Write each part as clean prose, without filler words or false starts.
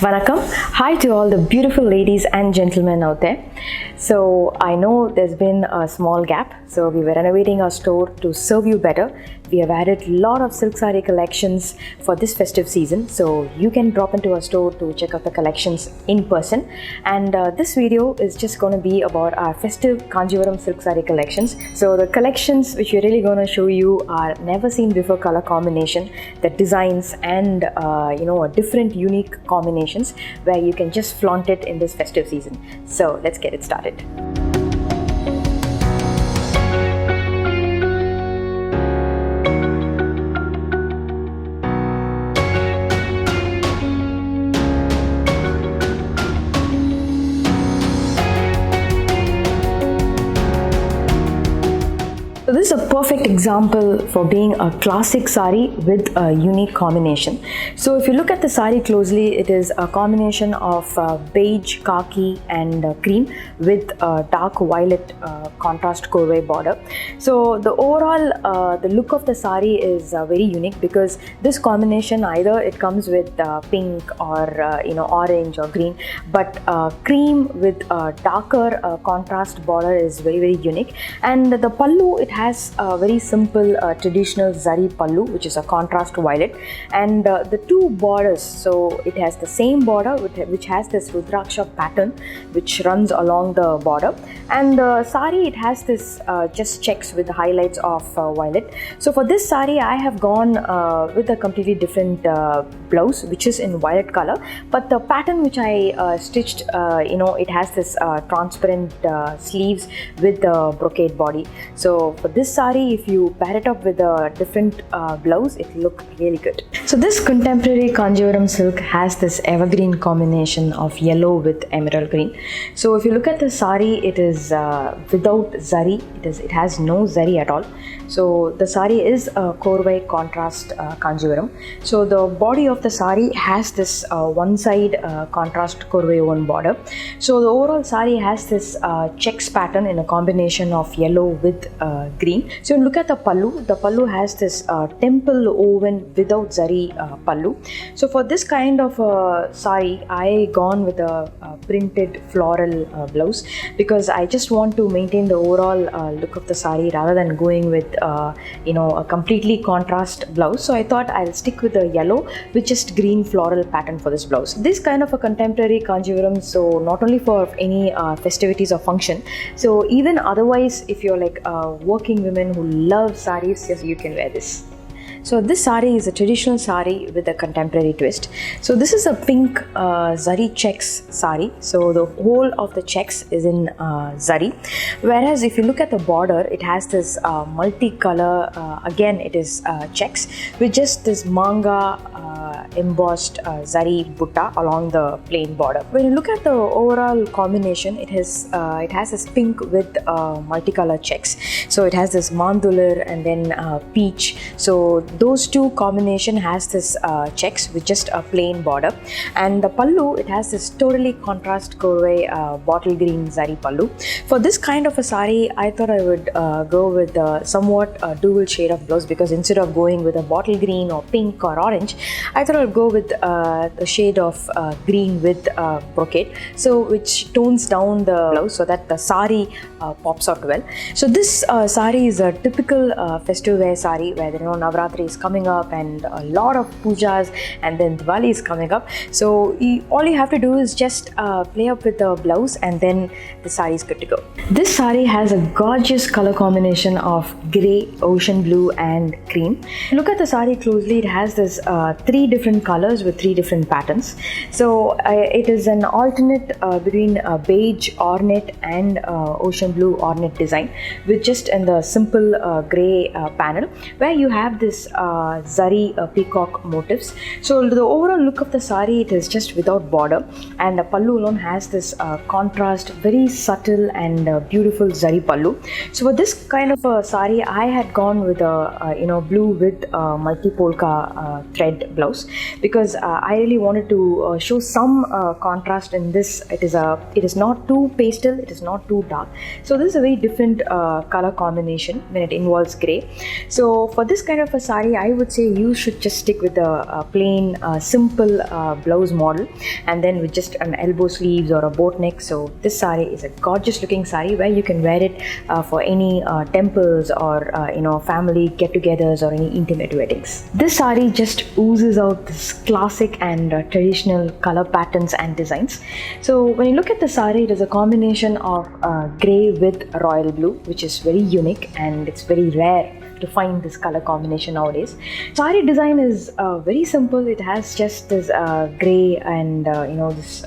Vanakkam. Hi to all the beautiful ladies and gentlemen out there. So I know there's been a small gap, so we were renovating our store to serve you better. We have added a lot of silk saree collections for this festive season, so you can drop into our store to check out the collections in person. And this video is just going to be about our festive Kanjivaram silk saree collections. So the collections which we're really going to show you are never seen before color combination, the designs and different unique combinations where you can just flaunt it in this festive season. So let's get it started. So this is a perfect example for being a classic sari with a unique combination. So if you look at the sari closely, it is a combination of beige, khaki and cream with a dark violet contrast corvée border. So the overall the look of the sari is very unique because this combination either it comes with pink or orange or green, but cream with a darker contrast border is very unique. And the pallu, it has a very simple traditional zari pallu, which is a contrast violet, and the two borders, so it has the same border which has this rudraksha pattern which runs along the border, and the sari it has this just checks with the highlights of violet. So for this sari I have gone with a completely different blouse which is in violet color, but the pattern which I stitched, it has this transparent sleeves with the brocade body. So for this sari, if you pair it up with a different blouse, it looks really good. So this contemporary Kanjivaram silk has this evergreen combination of yellow with emerald green. So if you look at the sari, it is without zari. It has no zari at all. So the sari is a corvée contrast Kanjivaram. So the body of the sari has this one side contrast corvée one border. So the overall sari has this checks pattern in a combination of yellow with green. So look at the pallu has this temple woven without zari pallu. So for this kind of sari, I gone with a printed floral blouse because I just want to maintain the overall look of the sari rather than going with a completely contrast blouse. So I thought I'll stick with the yellow with just green floral pattern for this blouse. This kind of a contemporary Kanjivaram, so not only for any festivities or function, so even otherwise if you're like working women who love saris, yes, you can wear this. So this sari is a traditional sari with a contemporary twist. So this is a pink zari checks sari. So the whole of the checks is in zari. Whereas if you look at the border, it has this multicolor, again it is checks with just this manga embossed zari butta along the plain border. When you look at the overall combination, it has this pink with multicolor checks. So it has this mandular and then peach. So those two combination has this checks with just a plain border, and the pallu, it has this totally contrast corvée bottle green zari pallu. For this kind of a sari, I thought I would go with somewhat dual shade of blouse, because instead of going with a bottle green or pink or orange, I thought I would go with the shade of green with brocade, so which tones down the blouse so that the sari pops out well. So this sari is a typical festive wear sari where Navratri is coming up and a lot of pujas, and then Diwali is coming up. So all you have to do is just play up with the blouse and then the sari is good to go. This sari has a gorgeous color combination of grey, ocean blue and cream. Look at the sari closely, it has this three different colors with three different patterns. So it is an alternate between beige ornate and ocean blue ornate design with just in the simple grey panel where you have this zari peacock motifs. So the overall look of the sari, it is just without border, and the pallu alone has this contrast, very subtle and beautiful zari pallu. So for this kind of a sari, I had gone with a blue with multi polka thread blouse because I really wanted to show some contrast in this. It is not too pastel, it is not too dark. So this is a very different color combination when it involves grey. So for this kind of a sari, sari, I would say you should just stick with a plain, simple blouse model, and then with just an elbow sleeves or a boat neck. So this sari is a gorgeous looking sari where you can wear it for any temples or family get-togethers or any intimate weddings. This sari just oozes out this classic and traditional color patterns and designs. So when you look at the sari, it is a combination of grey with royal blue, which is very unique and it's very rare to find this color combination nowadays. Sari design is very simple. It has just this grey and this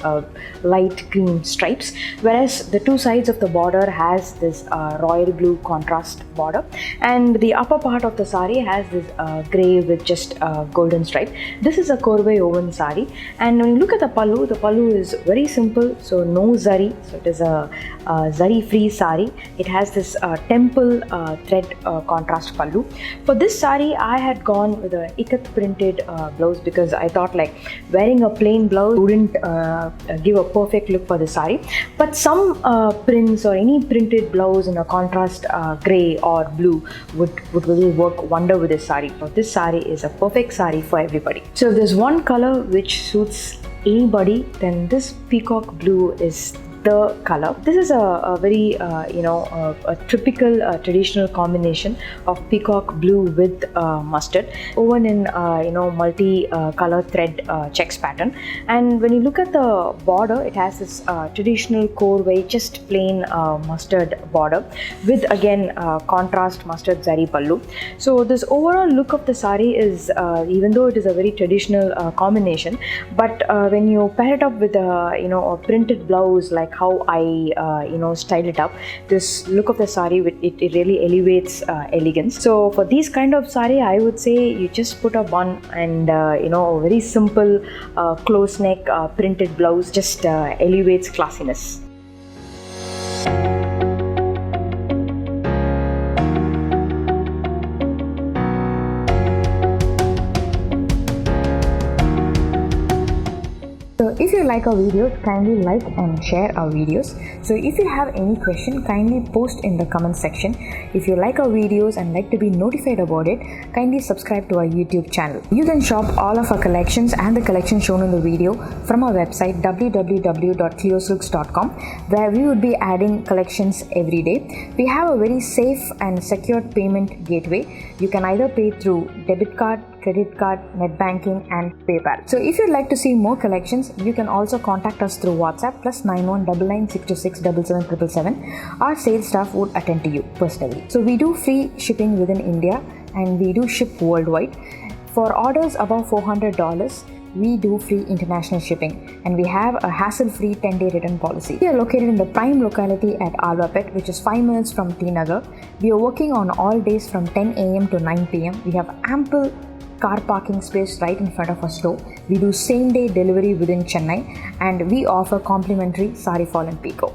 light cream stripes, whereas the two sides of the border has this royal blue contrast border, and the upper part of the sari has this grey with just golden stripe. This is a korwe woven sari, and when you look at the pallu is very simple, so no zari, so it is a zari free sari. It has this temple thread contrast pallu. For this sari, I had gone with a ikat printed blouse because I thought like wearing a plain blouse wouldn't give a perfect look for the sari. But some prints or any printed blouse in a contrast grey or blue would really work wonder with this sari. So this sari is a perfect sari for everybody. So if there's one color which suits anybody, then this peacock blue is the color. This is a very a typical traditional combination of peacock blue with mustard, woven in multi color thread checks pattern. And when you look at the border, it has this traditional korwe, just plain mustard border with again contrast mustard zari pallu. So this overall look of the sari is even though it is a very traditional combination, but when you pair it up with a printed blouse like how I style it up, this look of the sari, it really elevates elegance. So for these kind of sari, I would say you just put a bun and a very simple close neck printed blouse just elevates classiness. So if you like our videos, kindly like and share our videos. So if you have any question, kindly post in the comment section. If you like our videos and like to be notified about it, kindly subscribe to our YouTube channel. You can shop all of our collections and the collection shown in the video from our website www.cleosilks.com, where we would be adding collections every day. We have a very safe and secure payment gateway. You can either pay through debit card, credit card, net banking and PayPal. So if you'd like to see more collections, you can also contact us through WhatsApp +919962677777. Our sales staff would attend to you personally. So we do free shipping within India and we do ship worldwide. For orders above $400, we do free international shipping, and we have a hassle-free 10-day return policy. We are located in the prime locality at Alvapet, which is 5 minutes from T Nagar. We are working on all days from 10 a.m. to 9 p.m. We have ample car parking space right in front of our store. We do same-day delivery within Chennai, and we offer complimentary sari fall and pico.